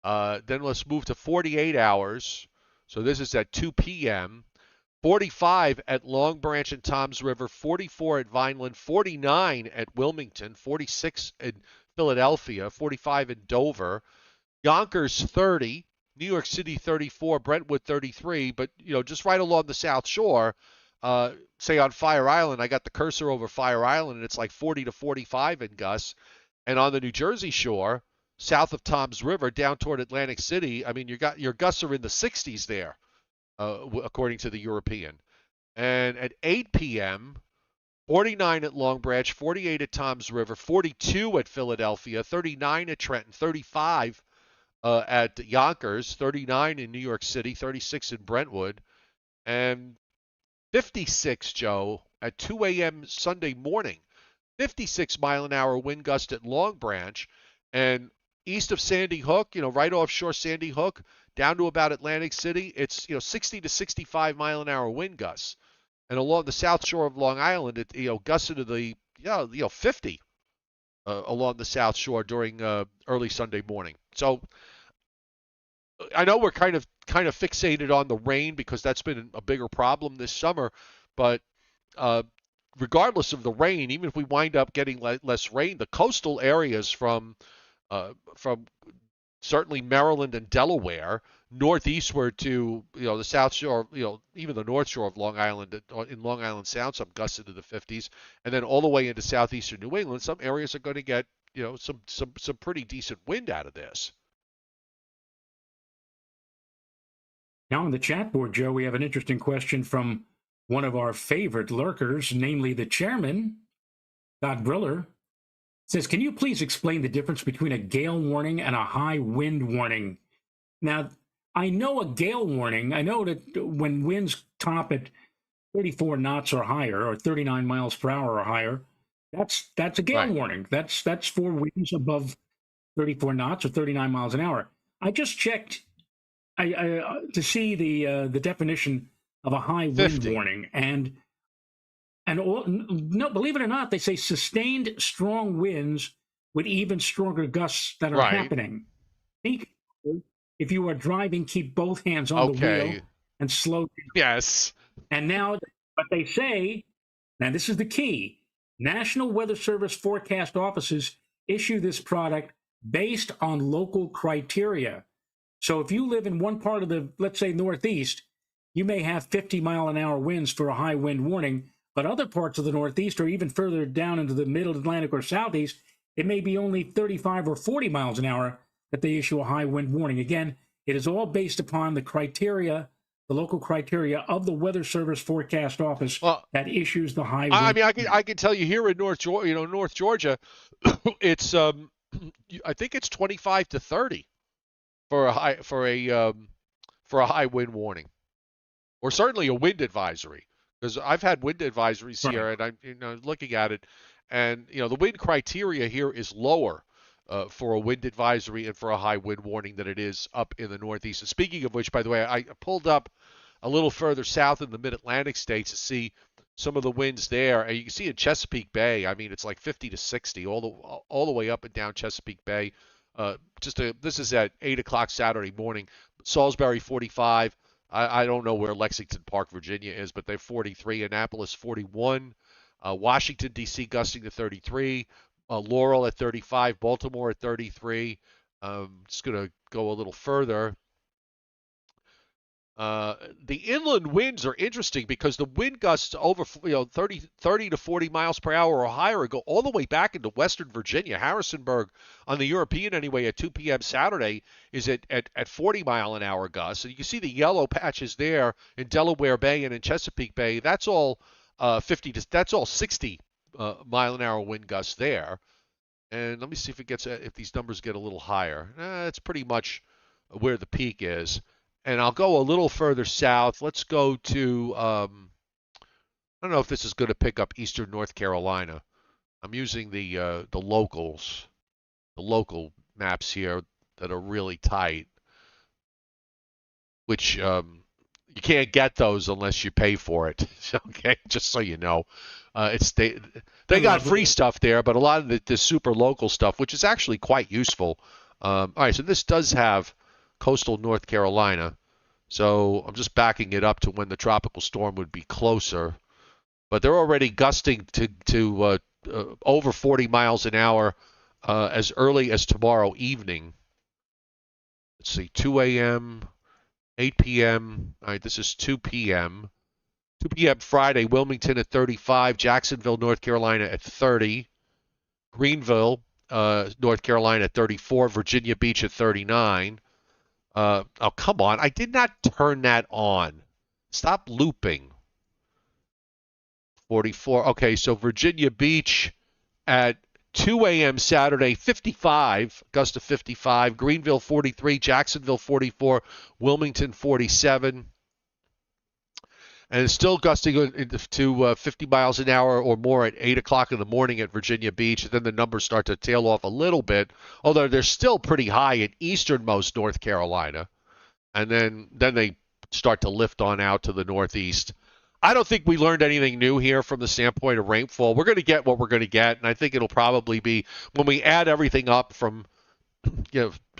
Then let's move to 48 hours. So this is at 2 p.m. 45 at Long Branch and Toms River, 44 at Vineland, 49 at Wilmington, 46 in Philadelphia, 45 in Dover. Yonkers 30. New York City 34, Brentwood 33, but just right along the South Shore, say on Fire Island, I got the cursor over Fire Island, and it's like 40 to 45 in gusts. And on the New Jersey shore, south of Toms River, down toward Atlantic City, I mean, your gusts are in the 60s there, according to the European. And at 8 p.m., 49 at Long Branch, 48 at Toms River, 42 at Philadelphia, 39 at Trenton, 35 at Yonkers, 39 in New York City, 36 in Brentwood, and 56, Joe, at 2 a.m. Sunday morning. 56-mile-an-hour wind gust at Long Branch, and east of Sandy Hook, right offshore Sandy Hook, down to about Atlantic City, it's 60 to 65-mile-an-hour wind gusts, and along the south shore of Long Island, it gusts into the 50 along the south shore during early Sunday morning. So I know we're kind of fixated on the rain because that's been a bigger problem this summer, but regardless of the rain, even if we wind up getting less rain, the coastal areas from certainly Maryland and Delaware northeastward to the South Shore, even the North Shore of Long Island, in Long Island Sound, some gusts into the 50s, and then all the way into southeastern New England, some areas are going to get some pretty decent wind out of this. Now on the chat board, Joe, we have an interesting question from one of our favorite lurkers, namely the chairman, Scott Briller. Says, can you please explain the difference between a gale warning and a high wind warning? Now, I know a gale warning, I know that when winds top at 34 knots or higher, or 39 miles per hour or higher, That's a gale Right. warning. That's for winds above 34 knots or 39 miles an hour. I just checked to see the definition of a high wind 50. warning, and no, believe it or not, they say sustained strong winds with even stronger gusts that are Right. happening. If you are driving, keep both hands on the wheel Okay. and slow down. Yes. And now, but they say, now this is the key: National Weather Service forecast offices issue this product based on local criteria. So if you live in one part of the, let's say, Northeast, you may have 50-mile-an-hour winds for a high wind warning, but other parts of the Northeast or even further down into the middle Atlantic or Southeast, it may be only 35 or 40 miles an hour that they issue a high wind warning. Again, it is all based upon the criteria, the local criteria of the Weather Service forecast office Well, that issues the high I wind. mean, I can tell you here in North Georgia, it's I think it's 25 to 30 for a high wind warning, or certainly a wind advisory. Because I've had wind advisories Right. here, and I'm looking at it, and the wind criteria here is lower for a wind advisory and for a high wind warning than it is up in the Northeast. And speaking of which, by the way, I pulled up a little further south in the Mid-Atlantic states to see some of the winds there, and you can see in Chesapeake Bay. I mean, it's like 50 to 60 all the way up and down Chesapeake Bay. This is at 8 o'clock Saturday morning. Salisbury 45. I don't know where Lexington Park, Virginia is, but they're 43. Annapolis 41. Washington, D.C. gusting to 33. Laurel at 35. Baltimore at 33. Just going to go a little further. The inland winds are interesting because the wind gusts over 30 to 40 miles per hour or higher go all the way back into western Virginia. Harrisonburg, on the European anyway, at 2 p.m. Saturday is at 40 mile an hour gusts. And you can see the yellow patches there in Delaware Bay and in Chesapeake Bay. That's all 60 mile an hour wind gusts there. And let me see if these numbers get a little higher. It's pretty much where the peak is. And I'll go a little further south. Let's go to, I don't know if this is going to pick up eastern North Carolina. I'm using the local maps here that are really tight, which you can't get those unless you pay for it. Okay, just so you know. They got free stuff there, but a lot of the super local stuff, which is actually quite useful. All right, so this does have coastal North Carolina. So I'm just backing it up to when the tropical storm would be closer. But they're already gusting to over 40 miles an hour as early as tomorrow evening. Let's see, 2 a.m., 8 p.m. All right, this is 2 p.m. 2 p.m. Friday, Wilmington at 35, Jacksonville, North Carolina at 30, Greenville, North Carolina at 34, Virginia Beach at 39. Oh, come on. I did not turn that on. Stop looping. 44. Okay, so Virginia Beach at 2 a.m. Saturday, 55, gust of 55. Greenville, 43. Jacksonville, 44. Wilmington, 47. And it's still gusting to 50 miles an hour or more at 8 o'clock in the morning at Virginia Beach. And then the numbers start to tail off a little bit, although they're still pretty high in easternmost North Carolina. And then they start to lift on out to the northeast. I don't think we learned anything new here from the standpoint of rainfall. We're going to get what we're going to get, and I think it'll probably be when we add everything up from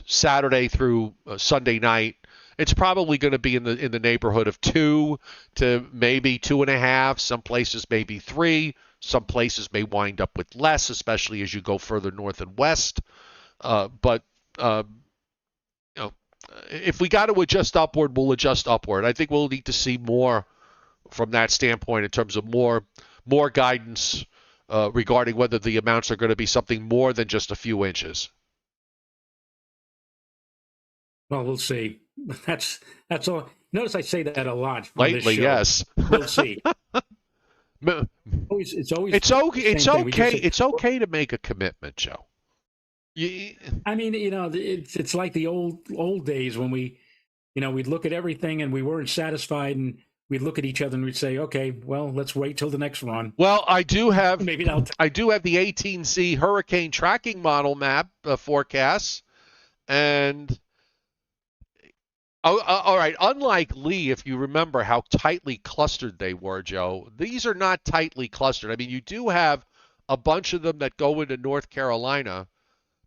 Saturday through Sunday night. It's probably going to be in the neighborhood of 2 to maybe 2.5. Some places maybe 3. Some places may wind up with less, especially as you go further north and west. But if we got to adjust upward, we'll adjust upward. I think we'll need to see more from that standpoint in terms of more guidance regarding whether the amounts are going to be something more than just a few inches. Well, we'll see. That's all. Notice I say that a lot lately. Yes, we'll see. It's okay to make a commitment, Joe. I mean, it's like the old days when we'd look at everything and we weren't satisfied, and we'd look at each other and we'd say, okay, well, let's wait till the next run. Well, I do have Maybe that'll. the 18Z hurricane tracking model map forecasts, and all right. Unlike Lee, if you remember how tightly clustered they were, Joe, these are not tightly clustered. I mean, you do have a bunch of them that go into North Carolina,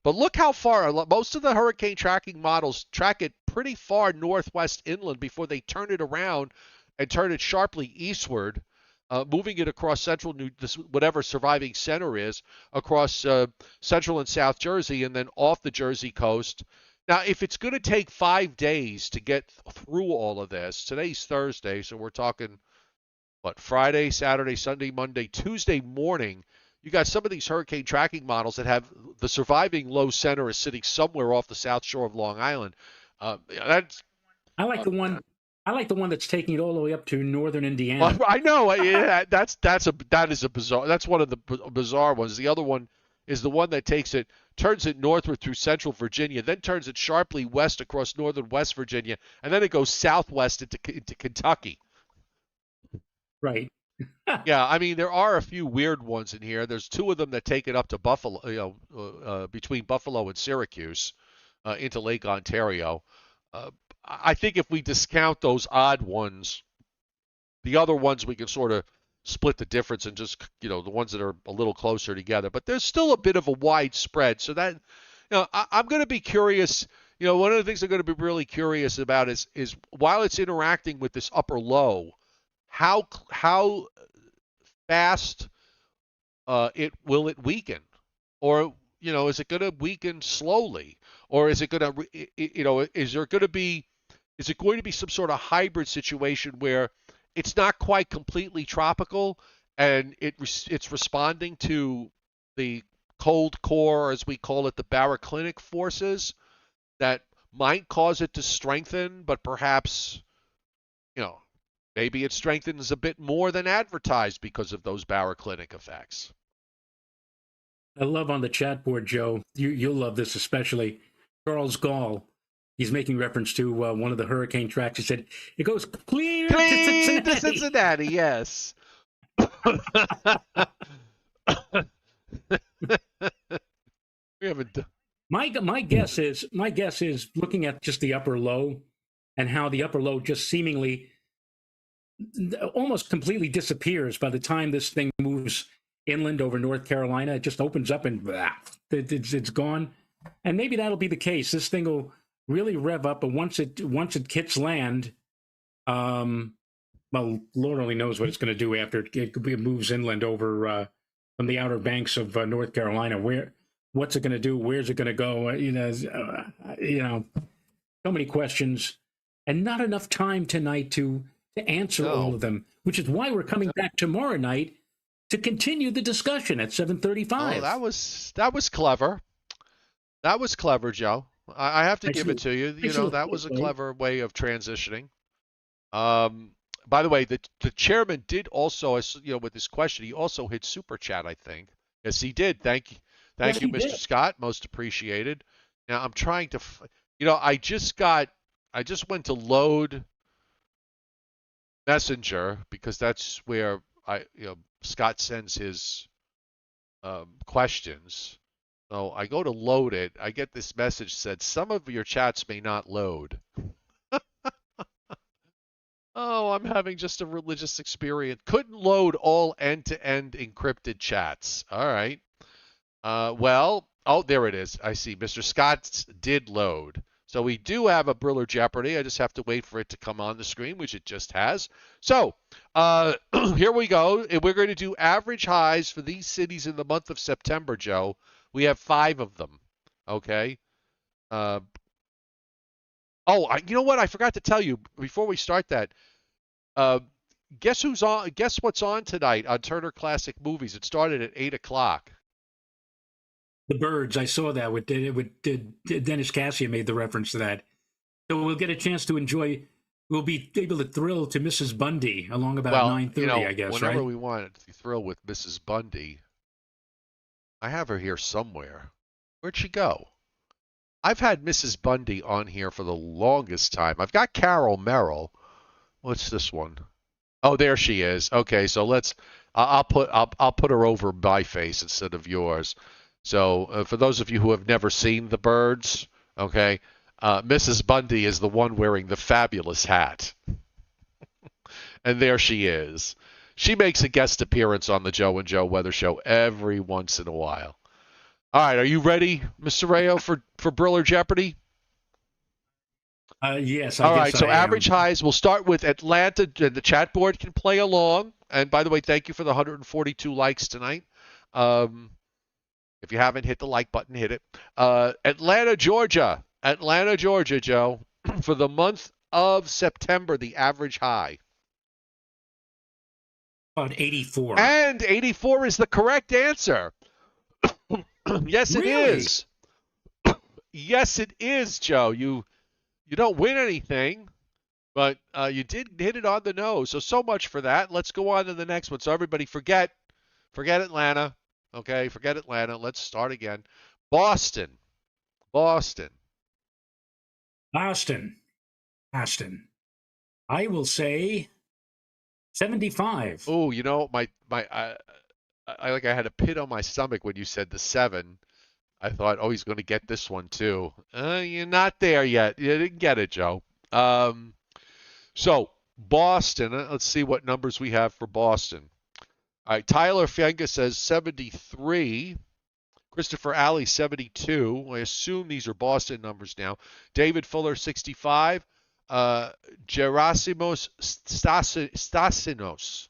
but look how far. Most of the hurricane tracking models track it pretty far northwest inland before they turn it around and turn it sharply eastward, moving it across central whatever surviving center is, across central and South Jersey, and then off the Jersey coast. Now, if it's going to take 5 days to get through all of this, today's Thursday, so we're talking, what, Friday, Saturday, Sunday, Monday, Tuesday morning, you got some of these hurricane tracking models that have the surviving low center is sitting somewhere off the south shore of Long Island. That's I like the one. I like the one that's taking it all the way up to northern Indiana. I know. Yeah, that is a bizarre. That's one of the bizarre ones. The other one is the one that turns it northward through central Virginia, then turns it sharply west across northern West Virginia, and then it goes southwest into Kentucky. Right. Yeah, I mean there are a few weird ones in here. There's two of them that take it up to Buffalo, between Buffalo and Syracuse, into Lake Ontario. I think if we discount those odd ones, the other ones we can sort of split the difference and just, the ones that are a little closer together. But there's still a bit of a wide spread. So that, I'm going to be curious. One of the things I'm going to be really curious about is while it's interacting with this upper low, how fast will it weaken, or is it going to weaken slowly, or is it going to is it going to be some sort of hybrid situation where it's not quite completely tropical and it's responding to the cold core, as we call it, the baroclinic forces that might cause it to strengthen, but perhaps maybe it strengthens a bit more than advertised because of those baroclinic effects. I love on the chat board, Joe. You'll love this especially. Charles Gall. He's making reference to one of the hurricane tracks. He said it goes clear to Cincinnati. Yes. We haven't. My guess is looking at just the upper low and how the upper low just seemingly almost completely disappears by the time this thing moves inland over North Carolina. It just opens up and it's gone. And maybe that'll be the case. This thing will really rev up, but once it hits land, well, Lord only knows what it's going to do after it moves inland over from the outer banks of North Carolina. What's it going to do? Where's it going to go? So many questions, and not enough time tonight to answer all of them. Which is why we're coming back tomorrow night to continue the discussion at 7:35. Oh, that was clever. That was clever, Joe. I have to give it to you. That was a clever way of transitioning. By the way, the chairman did also, with this question, he also hit super chat, I think. Yes, he did. Thank you, Mr. Scott. Most appreciated. Now I'm trying to, I just went to load Messenger because that's where Scott sends his questions. So I go to load it. I get this message said, some of your chats may not load. Oh, I'm having just a religious experience. Couldn't load all end-to-end encrypted chats. All right. There it is. I see. Mr. Scott's did load. So we do have a Briller Jeopardy. I just have to wait for it to come on the screen, which it just has. So here we go. We're going to do average highs for these cities in the month of September, Joe. We have 5 of them. Okay. You know what? I forgot to tell you before we start that. Guess who's on? Guess what's on tonight on Turner Classic Movies? It started at 8:00. The Birds. I saw that with Dennis Cassia made the reference to that. So we'll get a chance to enjoy. We'll be able to thrill to Mrs. Bundy along about 9:30, I guess. Whenever right? we want to thrill with Mrs. Bundy, I have her here somewhere. Where'd she go? I've had Mrs. Bundy on here for the longest time. I've got Carol Merrill. What's this one? Oh, there she is. Okay, so I'll put her over my face instead of yours. So for those of you who have never seen the birds, okay, Mrs. Bundy is the one wearing the fabulous hat, and there she is. She makes a guest appearance on the Joe and Joe Weather Show every once in a while. All right, are you ready, Mr. Rayo, for Briller Jeopardy? Yes, I All guess right, so I average am. highs, we'll start with Atlanta, and the chat board can play along. And by the way, thank you for the 142 likes tonight. Um, if you haven't hit the like button, hit it. Atlanta, Georgia. Atlanta, Georgia, Joe. For the month of September, the average high. About 84. And 84 is the correct answer. Yes, it Really? is. Yes, it is, Joe. You don't win anything, but you did hit it on the nose. So much for that. Let's go on to the next one. So everybody forget Atlanta. Okay, forget Atlanta. Let's start again. Boston. Boston. Boston. Boston. I will say 75. Oh, I had a pit on my stomach when you said the 7. I thought, oh, he's going to get this one too. You're not there yet. You didn't get it, Joe. So Boston. Let's see what numbers we have for Boston. All right, Tyler Fenga says 73. Christopher Alley 72. I assume these are Boston numbers now. David Fuller 65. Gerasimos Stasinos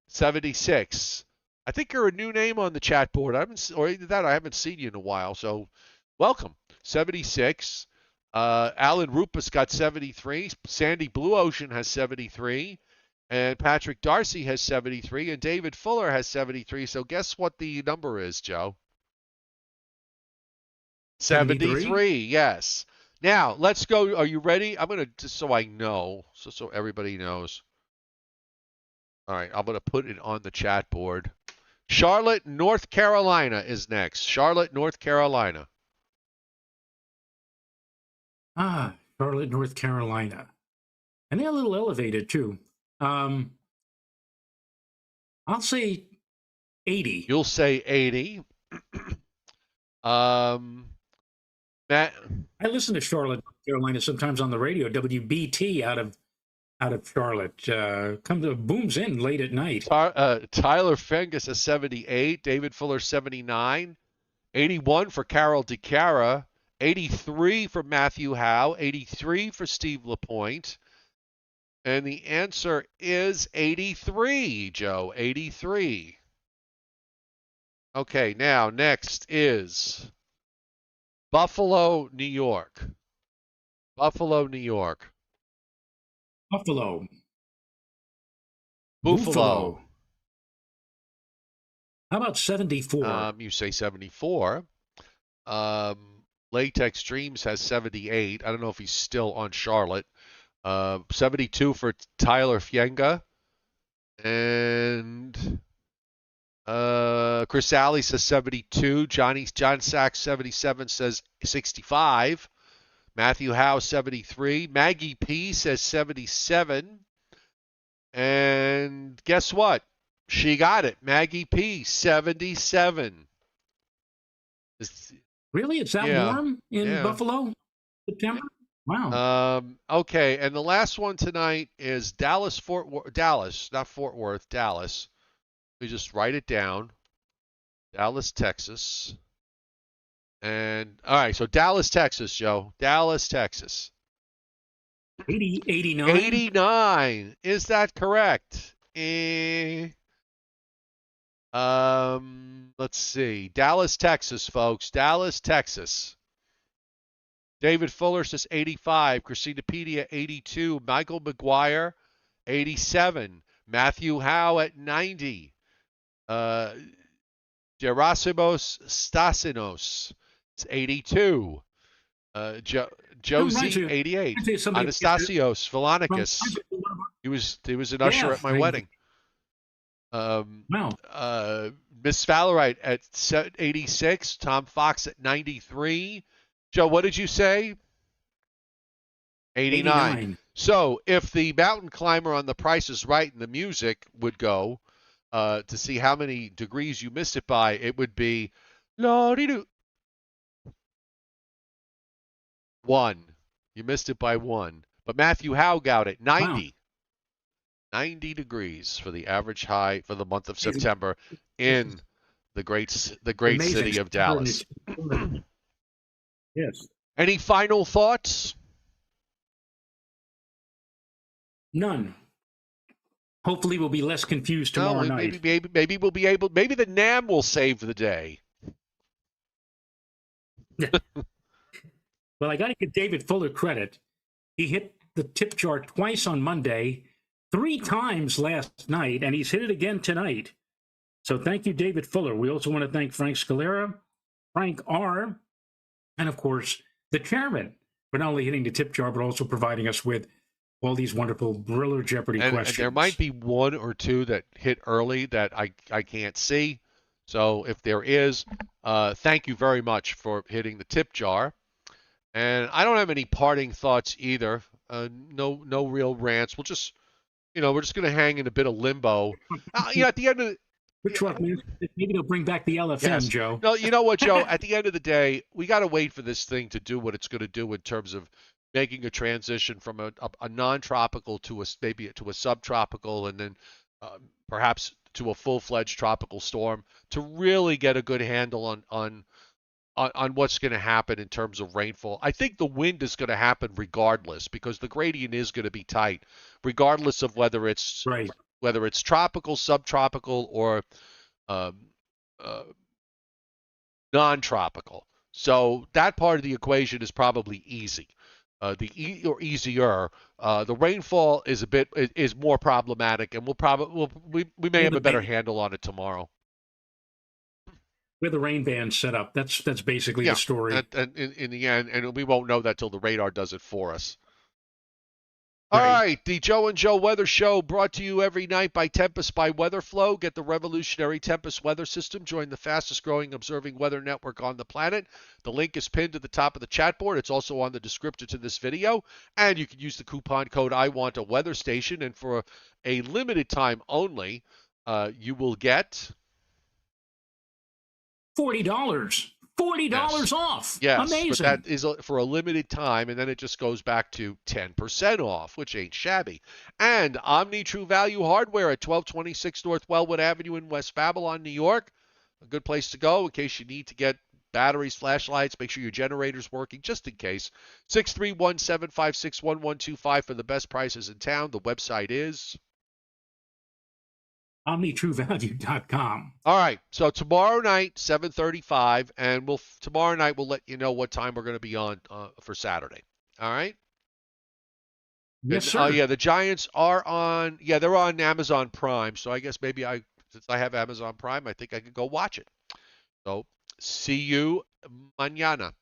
76. I think you're a new name on the chat board. Or either that, I haven't seen you in a while. So, welcome. 76. Alan Rupus got 73. Sandy Blue Ocean has 73. And Patrick Darcy has 73. And David Fuller has 73. So, guess what the number is, Joe? 73? 73. Yes. Now, let's go. Are you ready? I'm going to, just so I know, so everybody knows. All right, I'm going to put it on the chat board. Charlotte, North Carolina is next. Charlotte, North Carolina. Charlotte, North Carolina. And they're a little elevated, too. I'll say 80. You'll say 80. Matt. I listen to Charlotte, North Carolina sometimes on the radio, WBT out of Charlotte. Booms in late at night. Tyler Fengus is 78. David Fuller 79. 81 for Carol DeCara. 83 for Matthew Howe. 83 for Steve LaPointe. And the answer is 83, Joe. 83. Okay, now next is Buffalo, New York. Buffalo, New York. Buffalo. Buffalo. How about 74? You say 74. Latex Dreams has 78. I don't know if he's still on Charlotte. 72 for Tyler Fienga. And Chris Alley says 72. John Sachs 77 says 65. Matthew Howe 73. Maggie P says 77. And guess what? She got it. Maggie P 77. Really? It's that warm in Buffalo? September? Wow. Okay, and the last one tonight is Dallas, not Fort Worth, Dallas. We just write it down. Dallas, Texas. And all right, so Dallas, Texas, Joe. Dallas, Texas. 89. 89. Is that correct? Let's see. Dallas, Texas, folks. Dallas, Texas. David Fuller says 85. Christinapedia 82. Michael McGuire 87. Matthew Howe at 90. Gerasimos Stasinos 82. Josie 88. Anastasios Vilonikis. He was an usher at my wedding. Miss Fallerite at 86. Tom Fox at 93. Joe, what did you say? 89. So if the mountain climber on The Price is Right and the music would go to see how many degrees you missed it by, it would be la-dee-doo, 1. You missed it by 1. But Matthew Howe got it, Wow. 90. 90 degrees for the average high for the month of September in the great Amazing. city of Dallas. Yes. Any final thoughts? None. Hopefully, we'll be less confused tomorrow night. Maybe we'll be able. Maybe the NAM will save the day. Well, I got to give David Fuller credit. He hit the tip jar twice on Monday, 3 times last night, and he's hit it again tonight. So thank you, David Fuller. We also want to thank Frank Scalera, Frank R., and of course, the chairman for not only hitting the tip jar, but also providing us with all these wonderful Briller Jeopardy questions. And there might be 1 or 2 that hit early that I can't see. So if there is, thank you very much for hitting the tip jar. And I don't have any parting thoughts either. No real rants. We'll just, we're just going to hang in a bit of limbo. At the end of maybe they'll bring back the LFM, yes. Joe. No, you know what, Joe? At the end of the day, we got to wait for this thing to do what it's going to do in terms of making a transition from a non-tropical to maybe to a subtropical, and then perhaps to a full-fledged tropical storm, to really get a good handle on what's going to happen in terms of rainfall. I think the wind is going to happen regardless, because the gradient is going to be tight, regardless of whether it's tropical, subtropical, or non-tropical. So that part of the equation is probably easy. Easier. The rainfall is more problematic, and we may have a better handle on it tomorrow. With the rain band set up, that's basically the story. And in the end, and we won't know that till the radar does it for us. All right, the Joe and Joe Weather Show, brought to you every night by Tempest by WeatherFlow. Get the revolutionary Tempest weather system. Join the fastest growing observing weather network on the planet. The link is pinned to the top of the chat board. It's also on the descriptor to this video. And you can use the coupon code I Want a Weather Station. And for a limited time only, you will get $40. $40 off. Yes, amazing. But that is for a limited time, and then it just goes back to 10% off, which ain't shabby. And Omni True Value Hardware at 1226 North Wellwood Avenue in West Babylon, New York. A good place to go in case you need to get batteries, flashlights. Make sure your generator's working, just in case. 631-756-1125 for the best prices in town. The website is OmniTrueValue.com. All right, so tomorrow night, 7:35, and tomorrow night we'll let you know what time we're going to be on for Saturday. All right? Yes, sir. Yeah, the Giants are on. Yeah, they're on Amazon Prime. So I guess maybe since I have Amazon Prime, I think I could go watch it. So see you mañana.